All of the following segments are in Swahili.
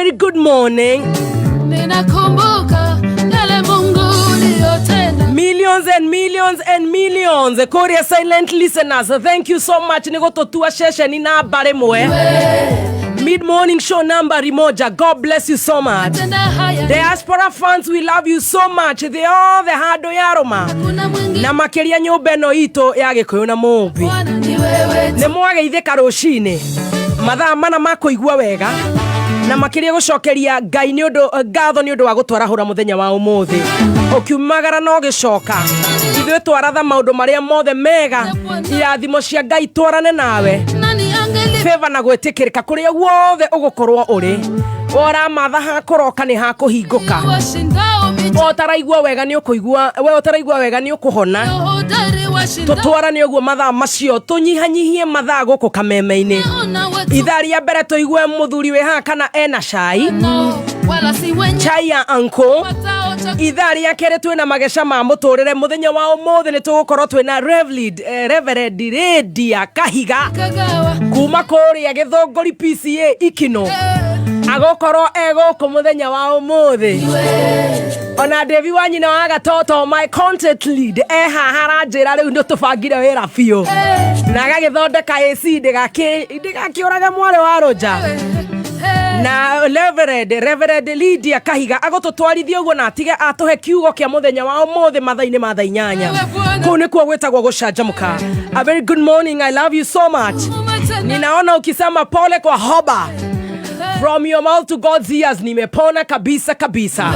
very good morning. Millions and millions and millions. Korea silent listeners, thank you so much. Nigototua session ina bare mwe. Mid-morning show number moja. God bless you so much. Diaspora fans, we love you so much. They all the hado yaroma. Na makeria nyobeno ito yage koyona mobi. Nemwage itheka roshine. Mathaa mana makoigua wega. Na makiria gucokeria Ngai ni undu ngatho ni undu wa gutwarahura muthenya wa umuthi ukiumagara no gicoka ithuĩ twaratha maundu maria mothe mega irathimo cia Ngai twarane nawe favor na gwetikirika kuria guothe ugukorwo uri ora matha ha kuroka ni ha kuhinguka otaraigua wega ni ukuigua we otaraigua wega ni ukuhona tutwarane uguo mathaa macio tunyihanyihie mathaa guku kameme-ini itharia mbere tuigue muthuri we ha kana ena cai chai ya anko itharia kere twina magesha ma muturire muthenya wa umuthi ni tugukorwo twina Reverend Lydia Kahiga kuma kuria Githunguri PCA Ikino agokorwo ego muthenya wa umuthi ona Devi Wanyina wa Gatoto my content lead haranjira riu ndo tubangire wira biu na gagithondeka AC ndigakiuraga mware wa Roja na Reverend Lydia Kahiga agotutwarithia uguo na atige atuhe kiugo kia muthenya wa umuthi mathaini ma thainyanya ku ni kuo gwetagwo gucanjamuka. A very good morning, I love you so much. Ninaona ukisema pole kwa hoba. From your mouth to God's ears, nimepona kabisa kabisa.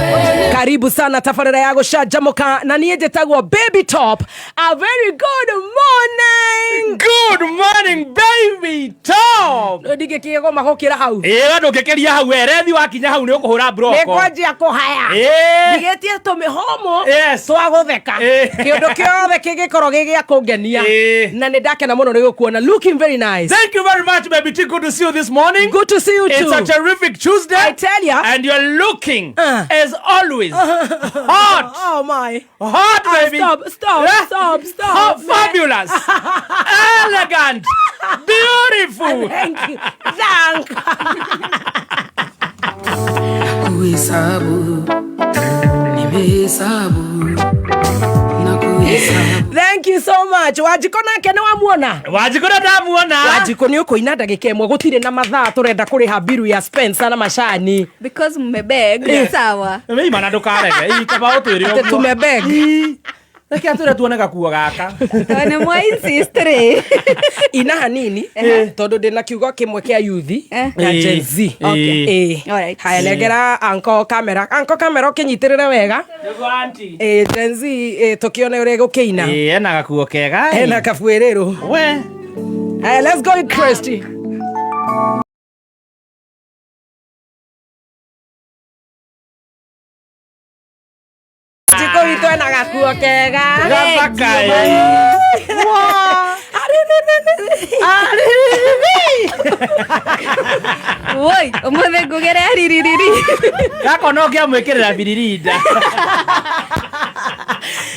Karibu sana tafarira ya gucanjamuka na niye jetagwo Baby Top. A very good morning. Good morning, Baby Top. Ndige kiego mahokira hau. Wado gekeria hau erethi wakinya hau ni ukuhura broko. Nekwanjia kuhaya. Ndigetie tumihomo twagutheka. Kiondo kiothe kigikoro gigia kungenia. Na nindakena muno ni gukuona. Looking very nice. Thank you very much, Baby T. Good to see you this morning. Good to see you too. It's a terrific Tuesday. I tell ya. And you're looking as always hot. Oh my. Hot, baby. Stop. Fabulous. Elegant. Beautiful. Thank you. Thank you so much. Wajikona kene wamuona? Wajikona ndamuona. Wajikoni uko ina ndagika imwe gutire na mathaa turenda kuriha biru ya Spencer na Macani. Because mmebeg. Sawa. Mimi mana ndukarege. Ii kaba utwiri ogwo. Tumebeg. Reke ature tuone gakuo gaka. Tone mwa insistre. Ina hanini tondu ndina kiugo kimwe kia yuthi ya Gen Z. Okay. Alright. Haya negera anko kamera ukinyitirire wega. Ndugu auntie. Gen Z tukione uri gukiina. Ena gakuo kega. Ena kafuerero. We. Let's go Christy. Chiko ito na gakuo kega. Gapakai. Woi, umuthe ngugere riririri. Gako no kia mwekirira biririnda.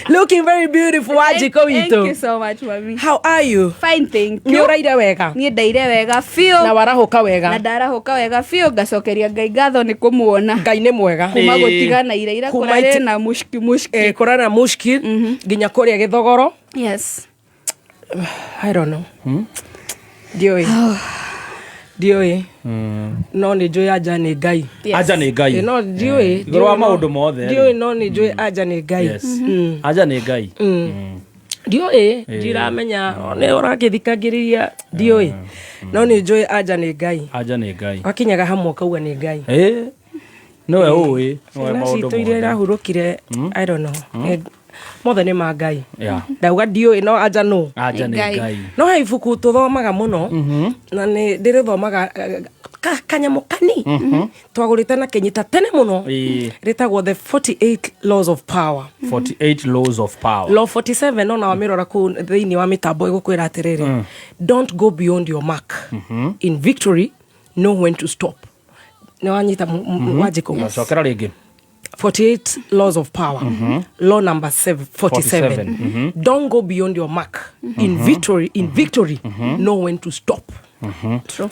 Looking very beautiful Wajiko ito. Thank you so much, mommy. How are you? Fine, thank you. Ni uraire wega? Ni ndaire wega fio. Na warahoka wega? Na ndarahoka wega fio gacokeria Ngai ngatho ni kumuona. Ngai ni mwega. Kuma gutigana ira kurare na mushki. Kurara mushki nginya kuria Githogoro. Yes. I don't know. Dioi. No ni joy aja ni Ngai. Aja ni Ngai. No dioi. Gorwa maundu mothe. Dioi no ni joy aja ni Ngai. Yes. Aja ni Ngai. Dioi ndiramenya ne urakithikagiriria dioi. No ni joy aja ni Ngai. Aja ni Ngai. Wakinyaga hamwe kauga ni Ngai. No oi. No maundu mothe. Ira hurukire I don't know. Mothe ni ma Ngai. Ndauga dioi no aja no. Aja ni Ngai. No he ibuku tuthomaga muno na ni ndirithomaga kanyamukani twagurite na kenyita tene muno ritagwo the 48 laws of power. 48 laws of power. Law 47 no na wamirora ku thiini wa mitambo igukwira atiriri don't go beyond your mark. In victory know when to stop. Ni wanyita Wajiko. Cokera ringi. 48 laws of power. Law number 47. Don't go beyond your mark. In victory know when to stop.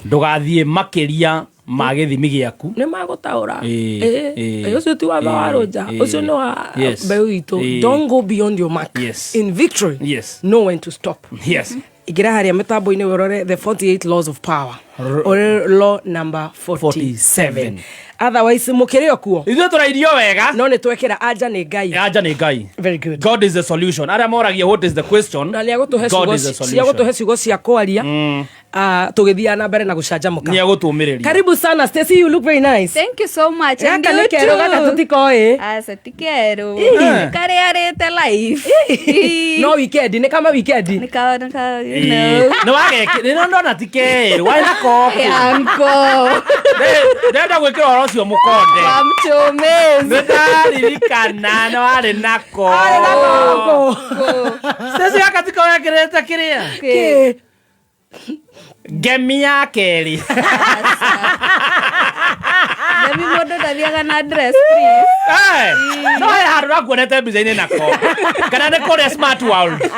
Ndugathie makiria magithimi giaku nĩ magũtaũra Eh. ũcio ti watho wa rũnja ũcio nĩ wa Yes. mbeũ itũ Eh. don't go beyond your mark Yes. in victory Yes. know when to stop yes ingĩra harĩa mĩtambo-inĩ ũrore the 48 laws of power ũrĩ law number 47 otherwise mũkĩrĩ o kuo ithuĩ tũrairio wega no nĩ twekĩra anja nĩ ngai anja nĩ ngai very good God is the solution arĩa moragia what is the question na nĩ agũtũhe God is the solution ciugo cia kwaria tũgĩthiaga na mbere na gũcanjamũka nĩ agũtũmĩrĩria karibu sana Stacy, you look very nice Thank you so much. And gaka nĩ you kerũ gaka too. tũtikoĩ Asa ti keru. Kare arete life. no weekend nĩ kama weekend Nika, you know. nĩ wageke nĩ ndona ti kerũ wai na kopo Yanko. ndenda gwĩkĩra ũhoro ũcio mũkonde Wamchomezi. nĩ ndaririkana nĩ warĩ nako Stacy gaka tiko wekĩrĩte kĩrĩa Okay. ngemi ya kerĩ Nami modo tathiaga na dress please. no he handũ nakuonete mbica-inĩ nako kana nĩ kũrĩa smart world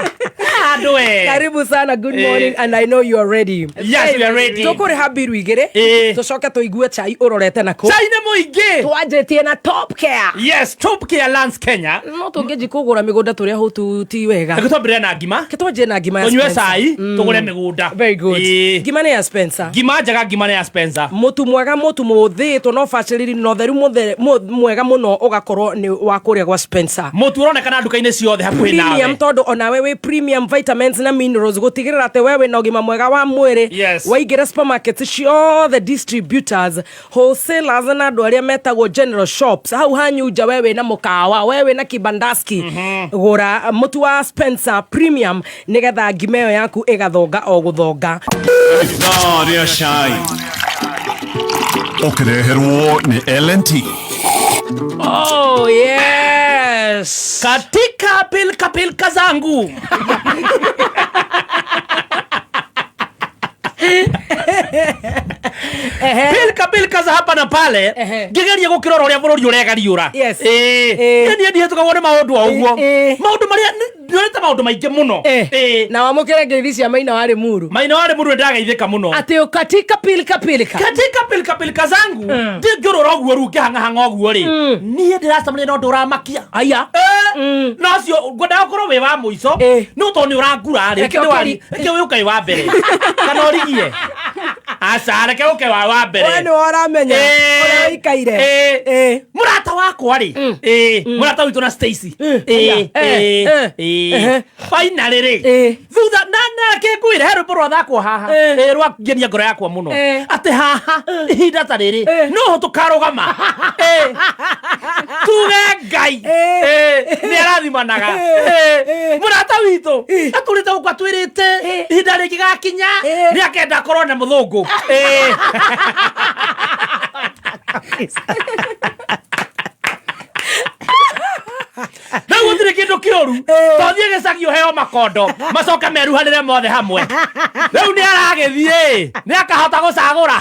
handũ we karibu sana good morning and I know you are ready Yes, we are ready. tũkũrĩha mbiru igĩrĩ tũcoke tũigue chai ũrorete nako chai nĩ mũingĩ twanjĩtie na top care yes top care lands Kenya no tũngĩnji kũgũra mĩgũnda tũrĩa hũtu ti wega tũtambĩrĩra na ngima kĩtwanjie na ngima ya tũnyue Spencer. cai tũgũre mĩgũnda very good ngima nĩ ya Spencer ngima njega ngima nĩ ya Spencer mũtu mwega mũtu mũthĩtwo no bacĩrĩri no theru mwega mũno ũgakorwo nĩ wa kũrĩa gwa Spencer mũtu ũronekana nduka-inĩ ciothe hakuhĩ nawe premium tondũ ona wewe premium vitamins na minerals gũtigĩrĩra atĩ wewe na ũgima mwega wa mwĩrĩ Yes. waingĩra supermarkets ciothe distributors wholesalers na andũ arĩa metagwo general shops hau hanyu nja wewe na mũkawa wewe na kibandaski gũra mũtu wa Spencer premium nĩgetha ngima ĩyo yaku ĩgathonga o gũthonga No, dear Shine. Ũkĩreherwo nĩ L&T. oh yes katika pilka zangu pilka za hapa na pale ngĩgeria gũkĩrora ũrĩa bũrũri ũregariũra Yes. niĩ ndihĩtũkagwo nĩ maũndũ o ũguo maũndũ marĩa ndĩrete maũndũ maingĩ mũno na wamũkĩre ngeithi cia Maina warĩ Muru Maina warĩ Muru ndageithĩka mũno atĩ katika pilka katika pilka zangu ngĩũrora ũguo rĩu ngĩhang'ahang'a ũguo rĩ niĩ ndĩracemania na ũndũ ũramakia aya no cio ngwendaga gũkorwo wĩ wa mũico nĩ tondũ nĩ ũrangura rĩ Reke reke ũke wa mbere kana ũrigie aca reke ũke wa mbere we nĩ waramenya ũrĩa ũikaire mũrata wakwa rĩ mũrata witũ na Stacy finally rĩ thutha nake ngwĩre he rwĩmbo rwathakwo haha rwangenia ngoro yakwa mũno atĩ haha ihinda ta rĩrĩ no tũkarũgama tuge Ngai nĩ arathimanaga mũrata witũ atũrĩte gũkũ atwĩrĩte ihinda rĩngĩ gakinya nĩ akenda korwo na mũthũngũ rĩu gũtirĩ kĩndũ kĩũru tothiĩ gĩcagi ũheo makondo macoke meruhanĩre mothe hamwe rĩu nĩ aragĩthiĩ nĩ akahota gũcagũra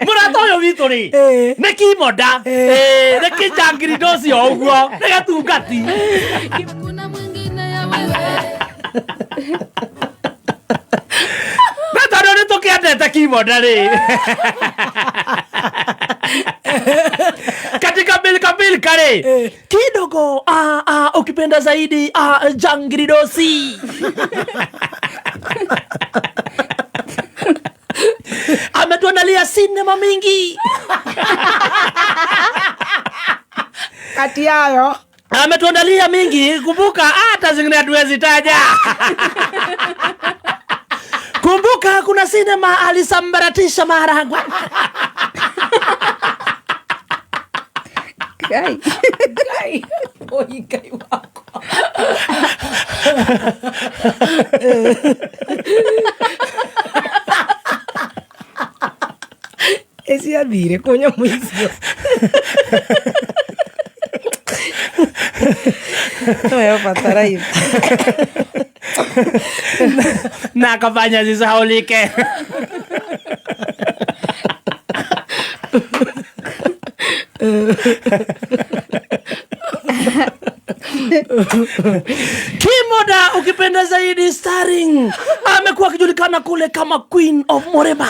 mũrata ũyũ witũ rĩ nĩ kimoda nĩ kĩnjangiri ndũcio ũguo nĩ gatungati na tondũ nĩ tũkĩendete kimoda rĩ katika pilka rĩ kidogo ukipenda zaidi jangiri dosi ametuandalia sinema mingi kati yayo ametuandalia mingi kumbuka hata zingine hatuwezi taja kumbuka kuna sinema alisambaratisha maharagwe Ngai oi Ngai wako esi athire kunya mwicio oyo fataraitha na akafanya zisahaulike Kimoda ukipenda zaidi starring amekuwa akijulikana kule kama Queen of Moreba.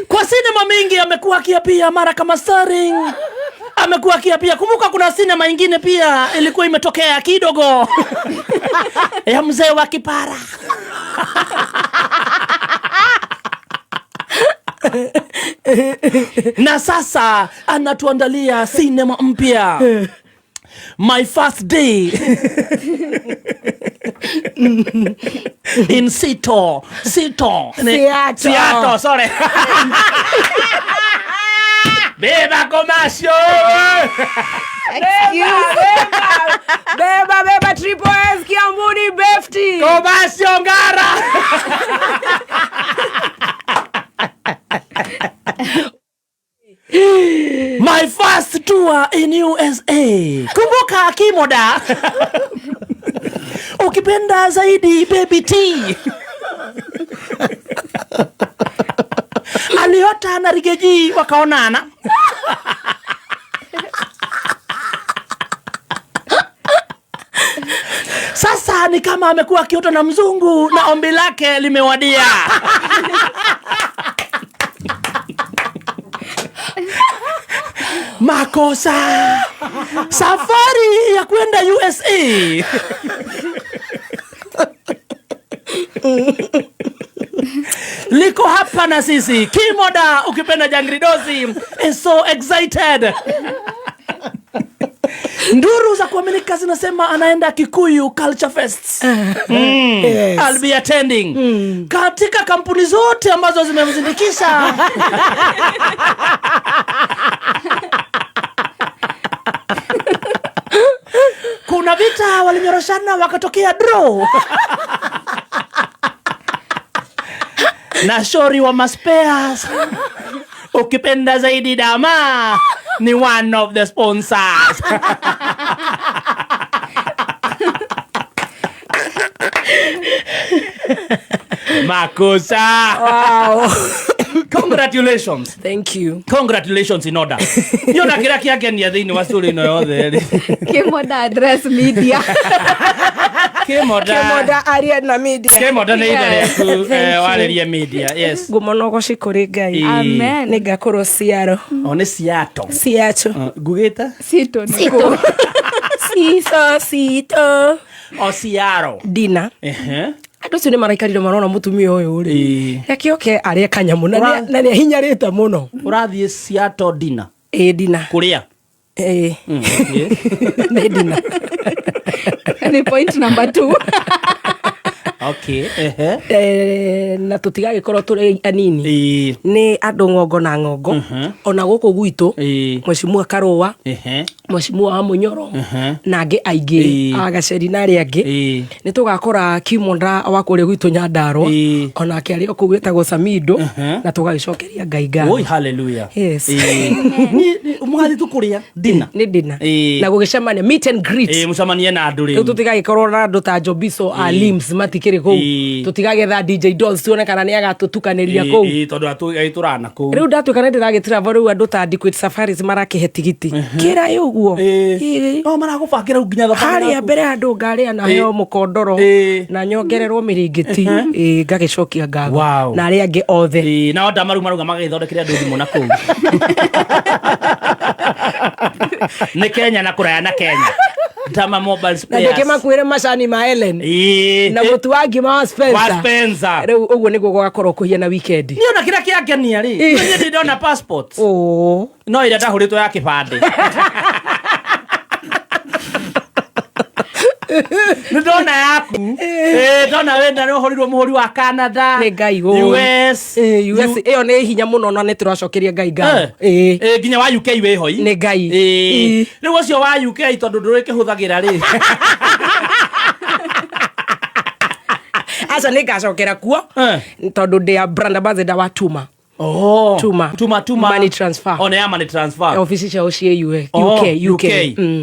Kwa sinema mingi amekuwa akiapia mara kama starring. Amekuwa akiapia. Kumbuka kuna sinema nyingine pia ilikuwa imetokea kidogo ya mzee wa kipara. Na sasa anatuandalia sinema mpya, My First Day in Seattle, sorry. Beba commercial. Beba Triple S Kiambuni Befti. Commercial ngara. My first tour in USA. Kumbuka Kimoda. Ukipenda zaidi Baby T. Aliota na Rigeji wakaonana. Sasa ni kama amekuwa akiota na mzungu na ombi lake limewadia. Makosa. Safari ya kwenda USA. Liko hapa na sisi. Kimoda ukipenda Jangridozi is so excited. Nduru za kuaminika zinasema anaenda Kikuyu Culture Fest. Yes. I'll be attending. Katika kampuni zote ambazo zimemzindikisha. Kuna vita walinyoroshana wakatokea draw. Na Shori wa Maspeas ukipenda zaidi Dama ni one of the sponsors. Makosa. Wow. Congratulations. Thank you. Congratulations in order. Yona kira kiake ni athini wa story no yothe. Kimoda address media. Kimoda aria na media. Kimoda ni ile ku waleria media. Yes. Gumonogo shikuri Ngai. Amen. Nega koro Siaro. One Siato. Gugeta? Sito. Sito. O Siaro. Dina. Andu cio ni maraikarire marona mutumia uyu ri yakioke aria kanyamu na ni hinyarite muno. Urathie Siato Dina. Dina. Kuria. Ni Dina. Ni point number 2. Okay. Na tutigage korwo turi anini. Ni andu ngongo na ngongo. Ona guku gwitu. Mweshimua Karua. Mweshimua wa Munyoro. Na angi aingi. Agaceri na ari angi. Ni tugakora Kimoda wa kuri gwitu Nyandarua. Ona akiari oku gwetagwo Samido. Na tugagicokeria Ngai ngatho. Oi, hallelujah. Yes. Ni mwathi tukuria Dina. Ni Dina. Na gugicemania meet and greet. Mucemanie na andu ri. Tutigage korwo na andu ta Jobiso Alims matikiri kou. Tutigage tha DJ Dolls tuone kana ni agatutukaniria kou. Tondu atuiturana kou. Riu ndatukana ndirage travel riu andu ta Adequate Safaris marakihe tigiti. Kira yuguo. O maragubangira nginya thoko. Haria mbere andu ngari na heo mukondoro na nyongererwo miringiti ngagicokia ngatho na ari angi othe. Na onda maruga magithondekire andu thimu na kou. Ni Kenya na kuraya na Kenya. Tama mobile spares. Na ndeke makwire macani ma Ellen. Na mutu wangi ma Spencer. Riu uguo niguo gwakorwo kuhia na weekend. Ni ona kira kiangenia ri. Ni ndona passport. No ira ndahuritwo ya kibande. Ndona yaku. Ndona wenda no horirwo muhuri wa Canada. Ni Ngai US. US iyo ni hinya muno na ni turacokeria Ngai ngatho. Nginya wa UK we hoi. Ni Ngai. Riu ucio wa UK tondu nduri kihuthagira ri. Aca ni ngacokera kuo tondu ndi a brand ambassador wa Tuma. tuma money transfer ona money transfer office cha UK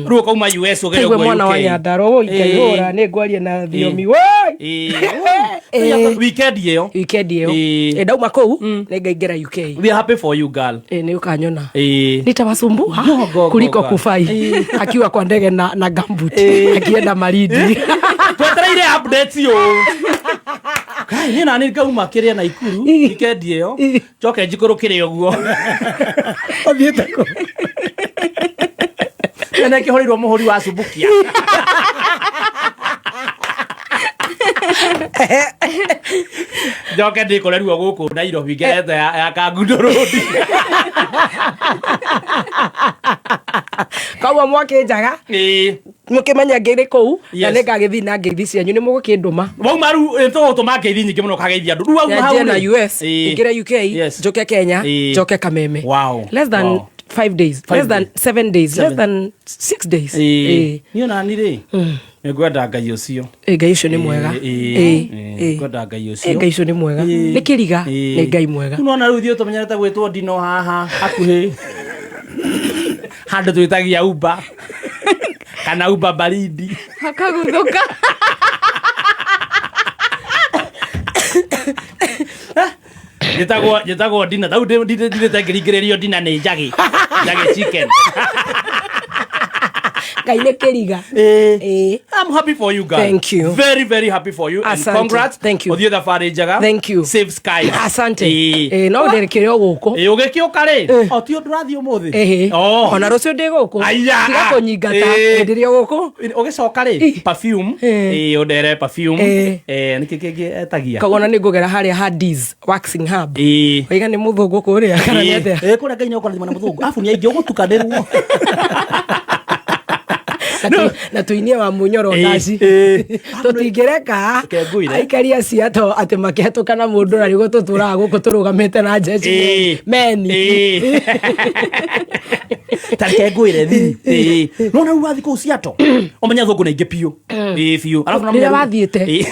ruo kauma US ogere gwe mwana wa Nyandaro ikaihora ne gwaria na thiomi weekend yo ndauma kou ne ngaingera UK. We are happy for you girl. Ni ukanyona nitawasumbua kuliko kufai akiwa kwa ndege na gambut akienda Malindi twetereire updates yo kai ni nani kauma kiria na Ikuru weekend yo choke njikurukire uguo othiete ko ene kihorirwo muhuri wa subukia Joke ndikolerwo guku Nairobi ngerete ya Kangundo Road kawa mwake njaga mukimenya ngiri kou na ningagithii na ngeithi cianyu ni mugukinduma waumaru to tuma ngeithi nyingi muno kageithia ndu rua hau na US ingire UK njoke Kenya njoke Kameme. Less than 5 days, less than 7 days, less than 6 days. Niyo nani ri ngwenda ngai ucio ngai ucio ni mwega ngwenda ngai ucio ngai ucio ni mwega ni kiriga ni ngai mwega unaona riu thio tumenyerete gwitwo Ndino haha hakuhi handu twitagia Uber kana Uber baridi hakaguthuka Jetagwo Dina tau nditengirigererio Dina ni njagi chicken Kaine kiriga. I'm happy for you guys. Thank you. Very, very happy for you. Asante. And congrats. Thank you. With the fare jaga. Thank you. Save skies. Asante. No nderekere guko. Ugekioka ri. O ti ndurathi umuthi. Ona rucio ndi guko. Tiga kunyingata. Ndirio guko. Ugicoka ri. Perfume. Udere perfume. Niki kingi etagia. Kagona ni ngugera haria Hardys waxing hub. Oiga ni muthungu kuria kana nete. Kuria ngai nyoka ni mwana muthungu. Afu ni aingi ugutukanirwo. Na tuinie wa munyoro naci tutingireka aikaria ciato ati makihatuka na mundu na rigo tuturaga guku turugamite na jeshi meni tarike ngwire thi nona uwathi ku ciato omenya thungu na ingi piu piu alafu na mwana wathiete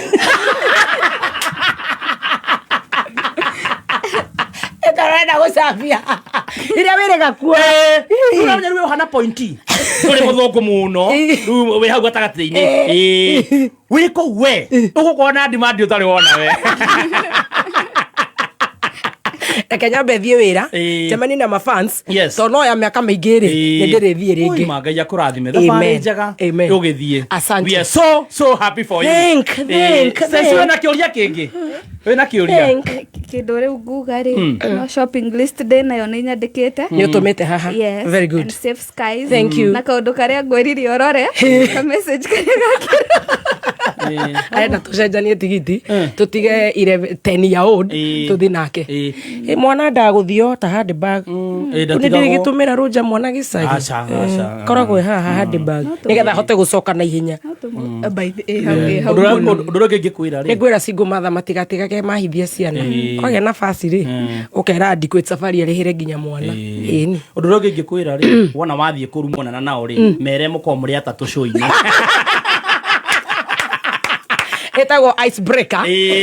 etarenda gusafia ira wirega kuo unamenya riu hana pointi tuli muthungu muno riu we hau gatagati-ini wiko we ugukona demand utari wona we Kenya bethie wira jamani na mafans so no ya miaka mingiri ni ndirithie ringi Ngai akurathime thabari njega ugithie we are so happy for you sasa wena kiuria kingi wena kiuria kindu riu nguga ri no shopping list day nayo ni nyandikite ni utumite haha very good and safe skies thank you na kaundu karia ngwiriri orore ka message karia gakira arenda tucenjanie tigiti tutige 10 year old tuthi nake mwana ndaguthio ta handbag ni ndirigitumira ruja mwana gicagi koragwo haha handbag nigetha hote gucoka na ihenya by the how ndoro ngikwira ri ngwira single mother matigatigage mahithia ciana kwage nafasi ri ukera ndikwit safari arihire nginya mwana ni ndoro ngikwira ri wona wathie kurumona nao ri mere muko muri atatu show-ini etagwo icebreaker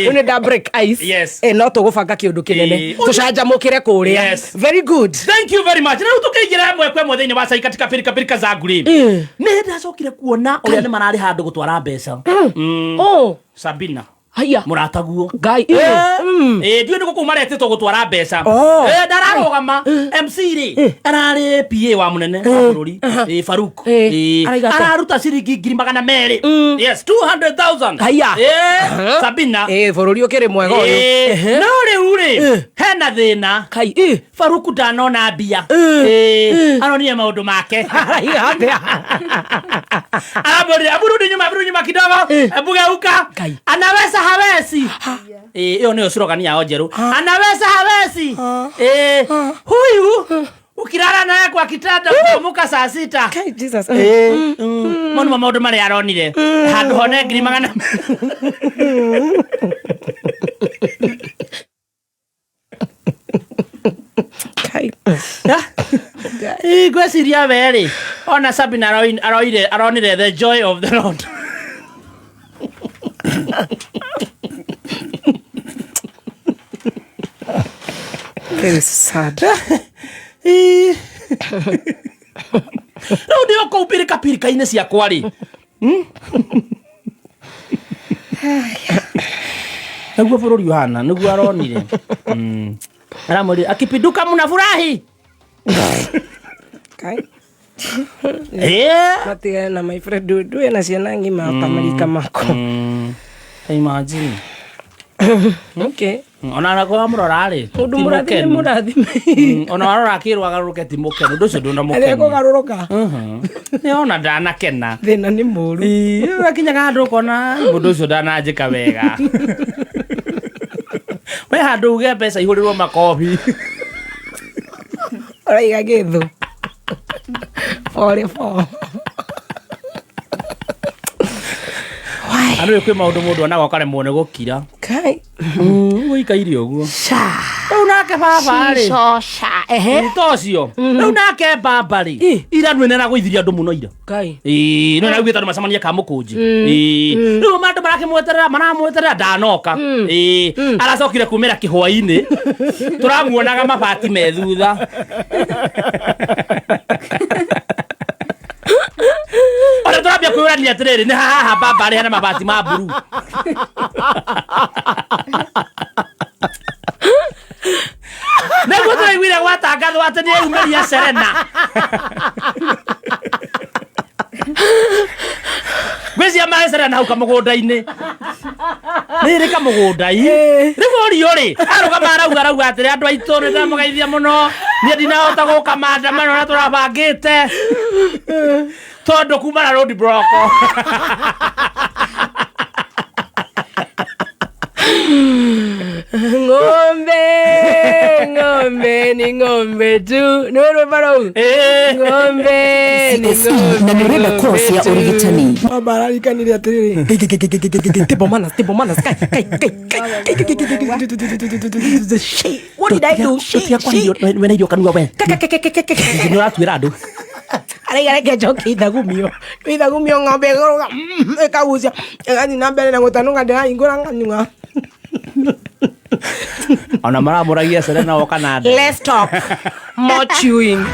une da break ice no tugubanga kiundu kinene tucanjamukire kuria very good thank you very much na tukiingira mwekwe mwethini wa sai katika pirika za nguri ni ndacokire kuona uria ni marari handu gutwara mbeca Sabina haya murataguo ngai ndio ndiko kumaretitwo gutwara mbeca ndararugama MC ri arari PA wa munene wa bururi Faruk araruta ciringi 200,000 yes 200,000 haya Sabina bururi ukiri mwega uyu no riu ri hena thina kai Faruk ndanona mbia aronie maundu make aburudi nyuma kidogo ebugeuka anaweza hawezi hiyo ndio slogan yao jeru anaweza hawezi huyu ukirara naye kwa kitanda ukamuka saa 6 Jesus mwana mama ndo mari aronire handu hone ngiri magana kai gweciria weri ona Sabina aronire the joy of the Lord Very sad. No ndio ko pirika ine cia kwari. Nagua bururi hana, nagua aronire. Aramuri akipinduka mnafurahi. Kai. Matigana na my friend dudu na ciana ngima tamarika mako. Imagine. Okay. Ona na kwa murora ri. Mundu murathime. Ona warora kirwa garuruke timuke ndu cio nduna muke. Eko garuruka. Ni ona ndana kena. Thina ni muru. Akinya gandu kona mundu cio ndana njika wega. We handu uge pesa ihurirwo makobi. Ora iga githu. Ore fo. Anu kwi maundu mundu onaga ukaremwo ni gukira. Kai. Uikaire uguo. Sha. Riu nake baba ri. Sha. Ehe. Tocio. Riu nake baba ri. Ira nwene na guithiria andu muno ira. Kai. No na gwita macamania ka mukunji. Riu mandu marakimweterera maramweterera ndanoka. Aracokire kumira kihwa-ini. Turamuonaga mabati me thutha. Ora turambia kwirania atiriri ni haha baba ari hana mabati ma buru. Nego turaiguire gwatangathwo ati ni eumeria Serena. Gwĩcia maĩ Serena hau kamũgũnda-inĩ. Nĩrĩ kamũgũnda-i. Rĩu ũrio rĩ arũgama arauga atĩrĩ andũ aitũ nĩ ndamũgeithia mũno niĩ ndinahota gũka maandamano ũrĩa tũrabangĩte tondũ kuma na road block. Ng'ombe ni ng'ombe tu. Nuru baro. Ng'ombe ni ng'ombe. Na nĩũrenda kosi ya ũrigitani. Baba ararikanire atiriri. Tibo manas. Kai. What did I do? Wena irio kanua we. Nĩ ũratuĩra andũ. Arega joki idagumio ng'ombe goroga ekagucia egani na mbere na gutanuka ndira ingura nganyunga. Ona maramuragia Serena woka na. Let's talk more chewing.